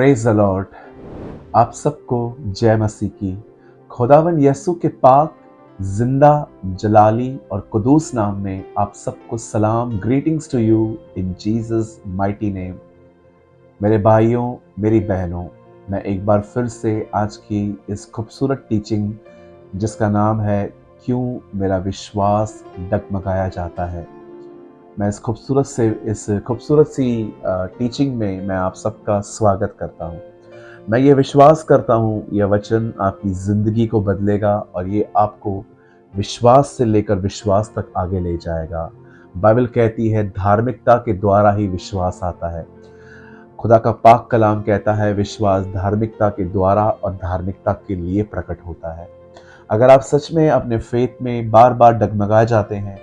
Praise the Lord. आप सबको जय मसीह की। खुदावन यीशु के पाक जिंदा जलाली और कुदूस नाम में आप सबको सलाम, greetings to you in Jesus mighty name. मेरे भाइयों, मेरी बहनों, मैं एक बार फिर से आज की इस खूबसूरत टीचिंग जिसका नाम है क्यों मेरा विश्वास डगमगाया जाता है, मैं इस खूबसूरत सी टीचिंग में मैं आप सबका स्वागत करता हूँ। मैं ये विश्वास करता हूँ यह वचन आपकी ज़िंदगी को बदलेगा और ये आपको विश्वास से लेकर विश्वास तक आगे ले जाएगा। बाइबल कहती है धार्मिकता के द्वारा ही विश्वास आता है। खुदा का पाक कलाम कहता है विश्वास धार्मिकता के द्वारा और धार्मिकता के लिए प्रकट होता है। अगर आप सच में अपने फेथ में बार बार डगमगा जाते हैं,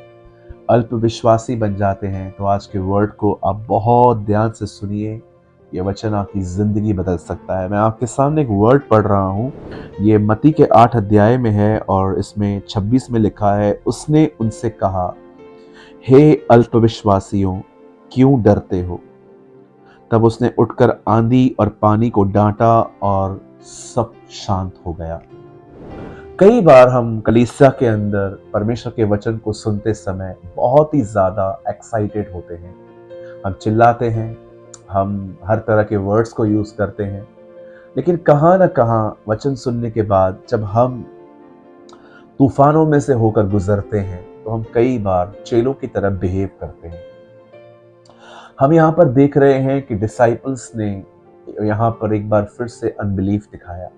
अल्प विश्वासी बन जाते हैं, तो आज के वर्ड को आप बहुत ध्यान से सुनिए। यह वचन आपकी जिंदगी बदल सकता है। मैं आपके सामने एक वर्ड पढ़ रहा हूँ। ये मत्ती के 8 अध्याय में है और इसमें 26 में लिखा है, उसने उनसे कहा, हे अल्पविश्वासियों, क्यों डरते हो? तब उसने उठकर आंधी और पानी को डांटा और सब शांत हो गया। कई बार हम कलीसिया के अंदर परमेश्वर के वचन को सुनते समय बहुत ही ज्यादा एक्साइटेड होते हैं। हम चिल्लाते हैं, हम हर तरह के वर्ड्स को यूज करते हैं, लेकिन कहाँ ना कहाँ वचन सुनने के बाद जब हम तूफानों में से होकर गुजरते हैं तो हम कई बार चेलों की तरह बिहेव करते हैं। हम यहाँ पर देख रहे हैं कि डिसाइपल्स ने यहाँ पर एक बार फिर से अनबिलीफ दिखाया।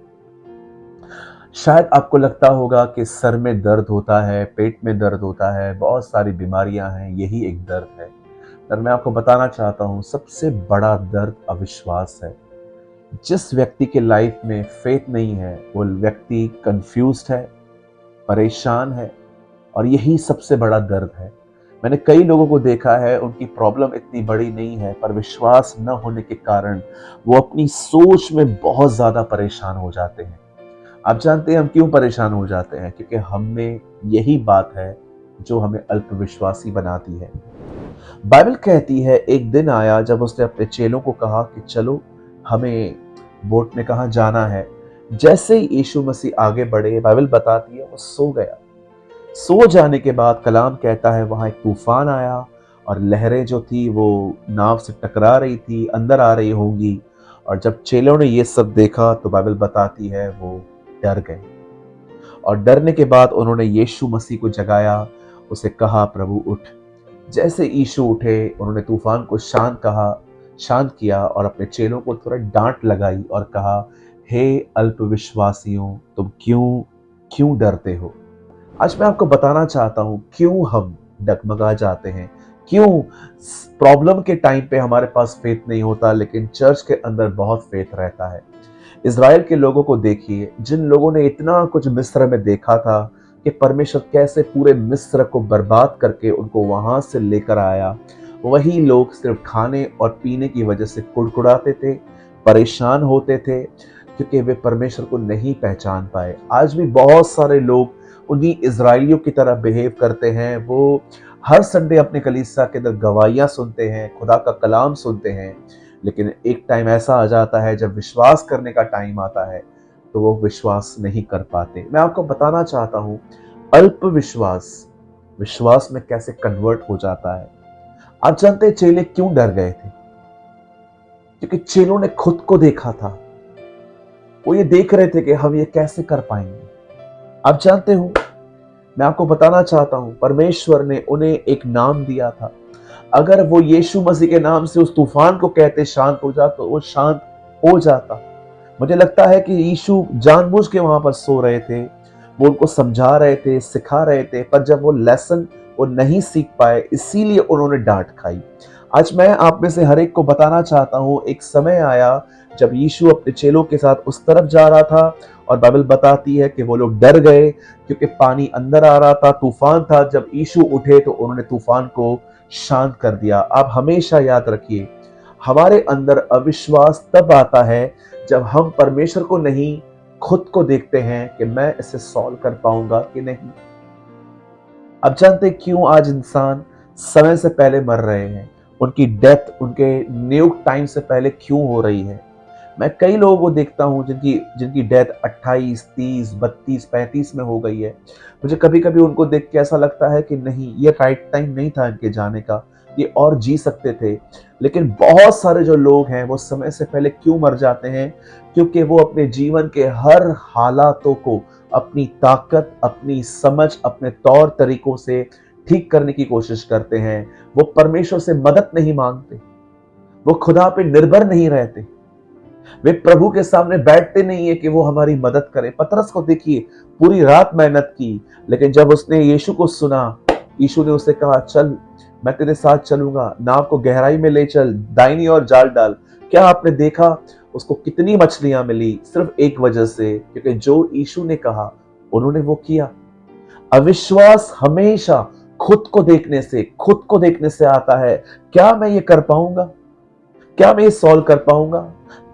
शायद आपको लगता होगा कि सर में दर्द होता है, पेट में दर्द होता है, बहुत सारी बीमारियां हैं, यही एक दर्द है। पर मैं आपको बताना चाहता हूं, सबसे बड़ा दर्द अविश्वास है। जिस व्यक्ति के लाइफ में फेथ नहीं है वो व्यक्ति कंफ्यूज्ड है, परेशान है, और यही सबसे बड़ा दर्द है। मैंने कई लोगों को देखा है, उनकी प्रॉब्लम इतनी बड़ी नहीं है, पर विश्वास न होने के कारण वो अपनी सोच में बहुत ज्यादा परेशान हो जाते हैं। आप जानते हैं हम क्यों परेशान हो जाते हैं? क्योंकि हम में यही बात है जो हमें अल्पविश्वासी बनाती है। बाइबल कहती है एक दिन आया जब उसने अपने चेलों को कहा कि चलो हमें बोट में कहाँ जाना है। जैसे ही यीशु मसीह आगे बढ़े, बाइबल बताती है वो सो गया। सो जाने के बाद कलाम कहता है वहां एक तूफान आया और लहरें जो थी वो नाव से टकरा रही थी, अंदर आ रही होंगी। और जब चेलों ने ये सब देखा तो बाइबल बताती है वो डर गए, और डरने के बाद उन्होंने यीशु मसीह को जगाया, उसे कहा प्रभु उठ। जैसे यीशु उठे उन्होंने तूफान को शांत किया और अपने चेलों को थोड़ा डांट लगाई और कहा, हे अल्पविश्वासियों, तुम क्यों क्यों डरते हो? आज मैं आपको बताना चाहता हूं क्यों हम डगमगा जाते हैं, क्यों प्रॉब्लम के टाइम पे हमारे पास फेथ नहीं होता लेकिन चर्च के अंदर बहुत फेथ रहता है। इज़राइल के लोगों को देखिए, जिन लोगों ने इतना कुछ मिस्र में देखा था कि परमेश्वर कैसे पूरे मिस्र को बर्बाद करके उनको वहां से लेकर आया, वही लोग सिर्फ खाने और पीने की वजह से कुड़कुड़ाते थे, परेशान होते थे, क्योंकि वे परमेश्वर को नहीं पहचान पाए। आज भी बहुत सारे लोग उन्हीं इज़राइलियों की तरह बिहेव करते हैं। वो हर संडे अपने कलीसिया के अंदर गवाहियां सुनते हैं, खुदा का कलाम सुनते हैं, लेकिन एक टाइम ऐसा आ जाता है जब विश्वास करने का टाइम आता है तो वो विश्वास नहीं कर पाते। मैं आपको बताना चाहता हूं अल्प विश्वास विश्वास में कैसे कन्वर्ट हो जाता है। आप जानते हैं चेले क्यों डर गए थे? क्योंकि चेलों ने खुद को देखा था। वो ये देख रहे थे कि हम ये कैसे कर पाएंगे। आप जानते हो, मैं आपको बताना चाहता हूं परमेश्वर ने उन्हें एक नाम दिया था। अगर वो यीशु मसीह के नाम से उस तूफान को कहते शांत हो जा, तो वो शांत हो जाता। मुझे लगता है कि यीशु जानबूझ के वहां पर सो रहे थे, वो उनको समझा रहे थे, सिखा रहे थे, पर जब वो लेसन वो नहीं सीख पाए, इसीलिए उन्होंने डांट खाई। आज मैं आप में से हर एक को बताना चाहता हूं, एक समय आया जब यीशु अपने चेलों के साथ उस तरफ जा रहा था और बाइबल बताती है कि वो लोग डर गए क्योंकि पानी अंदर आ रहा था, तूफान था। जब यीशु उठे तो उन्होंने तूफान को शांत कर दिया। आप हमेशा याद रखिए, हमारे अंदर अविश्वास तब आता है जब हम परमेश्वर को नहीं, खुद को देखते हैं कि मैं इसे सॉल्व कर पाऊंगा कि नहीं। अब जानते हैं क्यों आज इंसान समय से पहले मर रहे हैं? उनकी डेथ उनके नियुक्त टाइम से पहले क्यों हो रही है? मैं कई लोगों को देखता हूँ जिनकी जिनकी डेथ 28, 30, 32, 35 में हो गई है। मुझे कभी कभी उनको देख के ऐसा लगता है कि नहीं, ये राइट टाइम नहीं था इनके जाने का, ये और जी सकते थे। लेकिन बहुत सारे जो लोग हैं वो समय से पहले क्यों मर जाते हैं? क्योंकि वो अपने जीवन के हर हालातों को अपनी ताकत, अपनी समझ, अपने तौर तरीकों से ठीक करने की कोशिश करते हैं। वो परमेश्वर से मदद नहीं मांगते, वो खुदा पे निर्भर नहीं रहते, वे प्रभु के सामने बैठते नहीं है कि वो हमारी मदद करे। पतरस को देखिए, पूरी रात मेहनत की, लेकिन जब उसने यीशु को सुना, यीशु ने उसे कहा, चल मैं तेरे साथ चलूंगा, नाव को गहराई में ले चल, दाहिनी ओर जाल डाल। क्या आपने देखा उसको कितनी मछलियां मिली? सिर्फ एक वजह से, क्योंकि जो यीशु ने कहा उन्होंने वो किया। अविश्वास हमेशा खुद को देखने से आता है। क्या मैं ये कर पाऊंगा? क्या मैं ये सॉल्व कर पाऊंगा?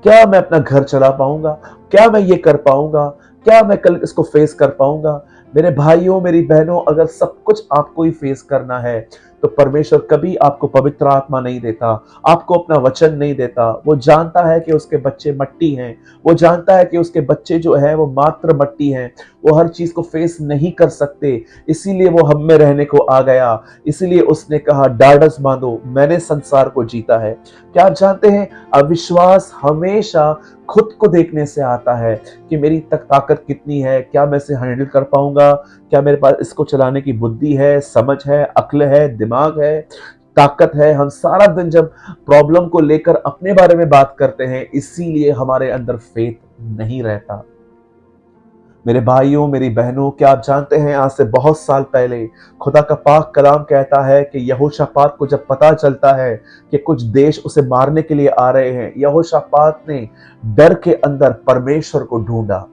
क्या मैं अपना घर चला पाऊंगा? क्या मैं ये कर पाऊंगा? क्या मैं कल इसको फेस कर पाऊंगा? मेरे भाइयों, मेरी बहनों, अगर सब कुछ आपको ही फेस करना है तो परमेश्वर कभी आपको पवित्र आत्मा नहीं देता, आपको अपना वचन नहीं देता। वो जानता है कि उसके बच्चे मट्टी हैं, वो जानता है कि उसके बच्चे जो है वो मात्र मट्टी हैं, वो हर चीज को फेस नहीं कर सकते। इसीलिए वो हम में रहने को आ गया, इसीलिए उसने कहा, डाढ़स बांधो, मैंने संसार को जीता है। क्या आप जानते हैं, अविश्वास हमेशा खुद को देखने से आता है कि मेरी तक ताकत कितनी है, क्या मैं इसे हैंडल कर पाऊंगा, क्या मेरे पास इसको चलाने की बुद्धि है, समझ है, अक्ल है, दिमाग है, ताकत है। हम सारा दिन जब प्रॉब्लम को लेकर अपने बारे में बात करते हैं, इसीलिए हमारे अंदर फेथ नहीं रहता। मेरे भाइयों, मेरी बहनों, क्या आप जानते हैं, आज से बहुत साल पहले खुदा का पाक कलाम कहता है कि यहोशापात को जब पता चलता है कि कुछ देश उसे मारने के लिए आ रहे हैं, यहोशापात ने डर के अंदर परमेश्वर को ढूंढा।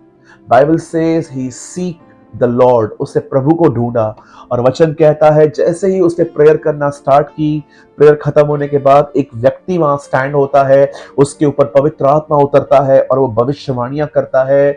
Bible says he seek the Lord, उसे प्रभु को ढूंढा। और वचन कहता है जैसे ही उसने प्रेयर करना स्टार्ट की, प्रेयर खत्म होने के बाद एक व्यक्ति वहां स्टैंड होता है, उसके ऊपर पवित्र आत्मा उतरता है और वो भविष्यवाणियां करता है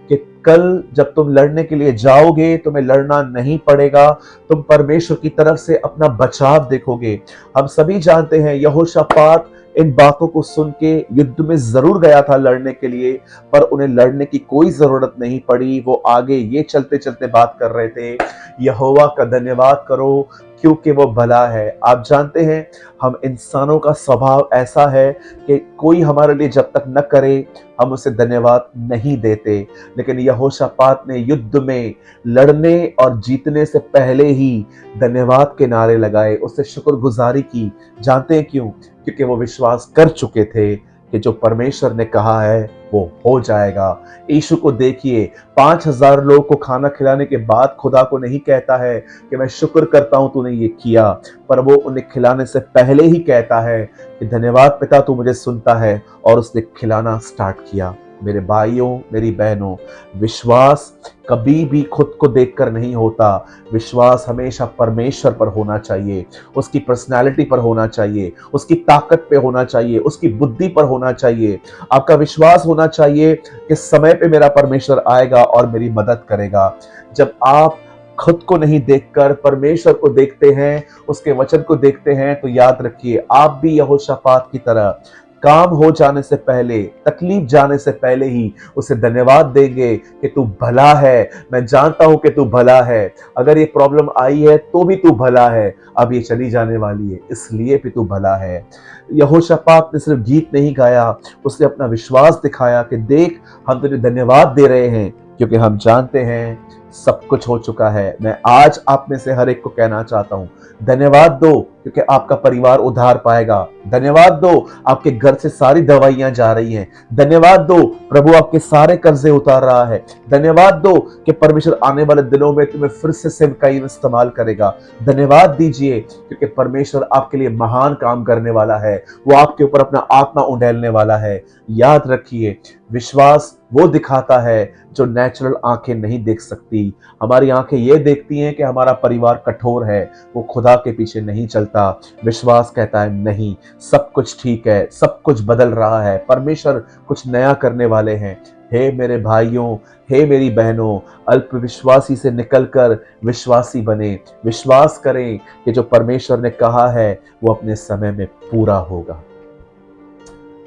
कि कल जब तुम लड़ने के लिए जाओगे, तुम्हें लड़ना नहीं पड़ेगा, तुम परमेश्वर की तरफ से अपना बचाव देखोगे। हम सभी जानते हैं यहोशापात इन बातों को सुन के युद्ध में जरूर गया था लड़ने के लिए, पर उन्हें लड़ने की कोई जरूरत नहीं पड़ी। वो आगे ये चलते चलते बात कर रहे थे, यहोवा का धन्यवाद करो क्योंकि वो भला है। आप जानते हैं, हम इंसानों का स्वभाव ऐसा है कि कोई हमारे लिए जब तक न करे हम उसे धन्यवाद नहीं देते। लेकिन यहोशापात ने युद्ध में लड़ने और जीतने से पहले ही धन्यवाद के नारे लगाए, उससे शुक्रगुजारी की। जानते हैं क्यों? क्योंकि वो विश्वास कर चुके थे कि जो परमेश्वर ने कहा है वो हो जाएगा। यीशु को देखिए, 5,000 लोगों को खाना खिलाने के बाद खुदा को नहीं कहता है कि मैं शुक्र करता हूं तूने ये किया, पर वो उन्हें खिलाने से पहले ही कहता है कि धन्यवाद पिता, तू मुझे सुनता है, और उसने खिलाना स्टार्ट किया। मेरे भाइयों, मेरी बहनों, विश्वास कभी भी खुद को देखकर नहीं होता। विश्वास हमेशा परमेश्वर पर होना चाहिए, उसकी पर्सनालिटी पर होना चाहिए, उसकी ताकत पे होना चाहिए, उसकी बुद्धि पर होना चाहिए। आपका विश्वास होना चाहिए कि समय पे मेरा परमेश्वर आएगा और मेरी मदद करेगा। जब आप खुद को नहीं देखकर परमेश्वर को देखते हैं, उसके वचन को देखते हैं, तो याद रखिए आप भी यहोशापात की तरह काम हो जाने से पहले, तकलीफ जाने से पहले ही उसे धन्यवाद देंगे कि तू भला है, मैं जानता हूं कि तू भला है। अगर ये प्रॉब्लम आई है तो भी तू भला है, अब ये चली जाने वाली है, इसलिए भी तू भला है। यहोशापात ने सिर्फ गीत नहीं गाया, उसने अपना विश्वास दिखाया कि देख, हम तुझे धन्यवाद दे रहे हैं क्योंकि हम जानते हैं सब कुछ हो चुका है। मैं आज आप में से हर एक को कहना चाहता हूं, धन्यवाद दो क्योंकि आपका परिवार उधार पाएगा। धन्यवाद दो, आपके घर से सारी दवाइयां जा रही हैं। धन्यवाद दो, प्रभु आपके सारे कर्जे उतार रहा है। धन्यवाद दो कि परमेश्वर आने वाले दिनों में तुम्हें फिर से सेवकाई में इस्तेमाल करेगा। धन्यवाद दीजिए क्योंकि परमेश्वर आपके लिए महान काम करने वाला है, वो आपके ऊपर अपना आत्मा उंडेलने वाला है। याद रखिए, विश्वास वो दिखाता है जो नेचुरल आंखें नहीं देख सकती। हमारी आंखें ये देखती हैं कि हमारा परिवार कठोर है, वो खुदा के पीछे नहीं चलता। विश्वास कहता है नहीं, सब कुछ ठीक है, सब कुछ बदल रहा है, परमेश्वर कुछ नया करने वाले हैं। हे मेरे भाइयों, हे मेरी बहनों, अल्प विश्वासी से निकलकर विश्वासी बने। विश्वास करें कि जो परमेश्वर ने कहा है वो अपने समय में पूरा होगा।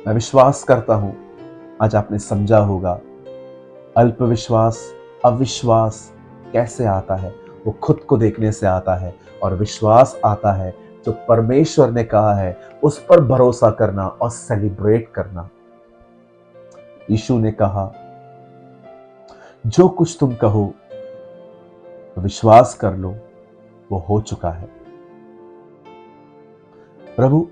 मैं विश्वास करता हूं आज आपने समझा होगा अल्पविश्वास, अविश्वास कैसे आता है। वो खुद को देखने से आता है, और विश्वास आता है जो परमेश्वर ने कहा है उस पर भरोसा करना और सेलिब्रेट करना। यीशु ने कहा, जो कुछ तुम कहो विश्वास कर लो, वो हो चुका है। प्रभु,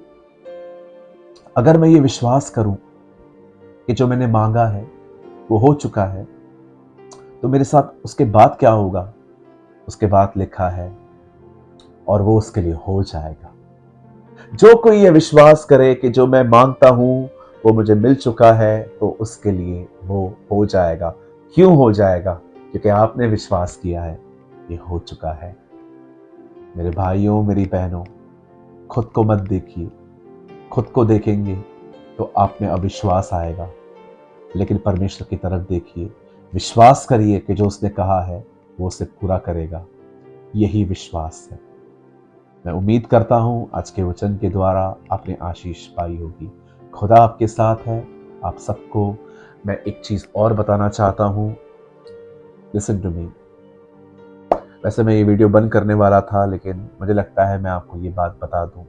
अगर मैं ये विश्वास करूं कि जो मैंने मांगा है वो हो चुका है, तो मेरे साथ उसके बाद क्या होगा? उसके बाद लिखा है, और वो उसके लिए हो जाएगा। जो कोई ये विश्वास करे कि जो मैं मांगता हूं वो मुझे मिल चुका है, तो उसके लिए वो हो जाएगा। क्यों हो जाएगा? क्योंकि आपने विश्वास किया है, ये हो चुका है। मेरे भाइयों, मेरी बहनों, खुद को मत देखिए। खुद को देखेंगे तो आप में अविश्वास आएगा, लेकिन परमेश्वर की तरफ देखिए। विश्वास करिए कि जो उसने कहा है वो उसे पूरा करेगा। यही विश्वास है। मैं उम्मीद करता हूं आज के वचन के द्वारा आपने आशीष पाई होगी। खुदा आपके साथ है। आप सबको मैं एक चीज और बताना चाहता हूं। Listen to me. वैसे मैं ये वीडियो बंद करने वाला था, लेकिन मुझे लगता है मैं आपको ये बात बता दूं।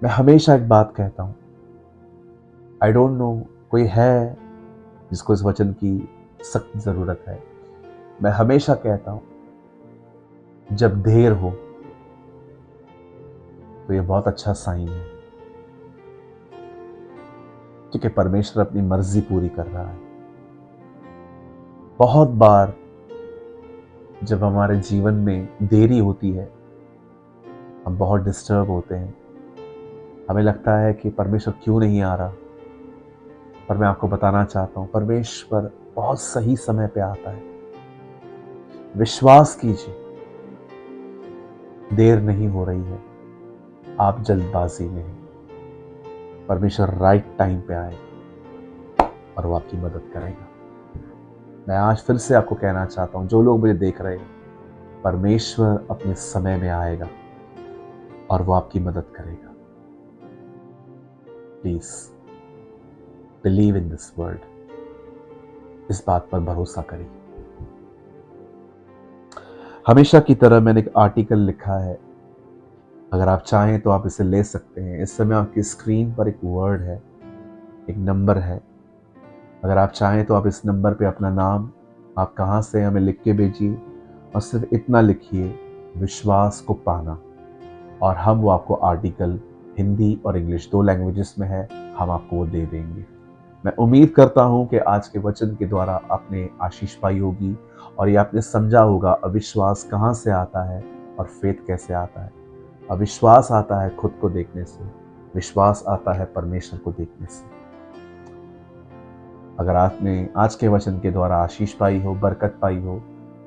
मैं हमेशा एक बात कहता हूं, आई डोंट नो कोई है जिसको इस वचन की सख्त जरूरत है। मैं हमेशा कहता हूं, जब देर हो तो ये बहुत अच्छा साइन है, क्योंकि परमेश्वर अपनी मर्जी पूरी कर रहा है। बहुत बार जब हमारे जीवन में देरी होती है, हम बहुत डिस्टर्ब होते हैं। हमें लगता है कि परमेश्वर क्यों नहीं आ रहा। पर मैं आपको बताना चाहता हूं, परमेश्वर बहुत सही समय पे आता है। विश्वास कीजिए, देर नहीं हो रही है, आप जल्दबाजी में हैं। परमेश्वर राइट टाइम पे आए और वो आपकी मदद करेगा। मैं आज फिर से आपको कहना चाहता हूं, जो लोग मुझे देख रहे हैं, परमेश्वर अपने समय में आएगा और वो आपकी मदद करेगा। Please believe in this word. इस बात पर भरोसा करिए। हमेशा की तरह मैंने एक आर्टिकल लिखा है, अगर आप चाहें तो आप इसे ले सकते हैं। इस समय आपकी स्क्रीन पर एक वर्ड है, एक नंबर है। अगर आप चाहें तो आप इस नंबर पे अपना नाम, आप कहाँ से हमें लिख के भेजिए, और सिर्फ इतना लिखिए, विश्वास को पाना, और हम वो आपको आर्टिकल हिंदी और इंग्लिश 2 लैंग्वेजेस में है, हम आपको वो दे देंगे। मैं उम्मीद करता हूं कि आज के वचन के द्वारा आपने आशीष पाई होगी, और ये आपने समझा होगा अविश्वास कहाँ से आता है और फेथ कैसे आता है। अविश्वास आता है खुद को देखने से, विश्वास आता है परमेश्वर को देखने से। अगर आपने आज के वचन के द्वारा आशीष पाई हो, बरकत पाई हो,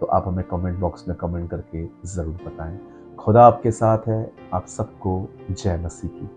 तो आप हमें कमेंट बॉक्स में कमेंट करके ज़रूर बताएं। खुदा आपके साथ है। आप सबको जय मसीह की।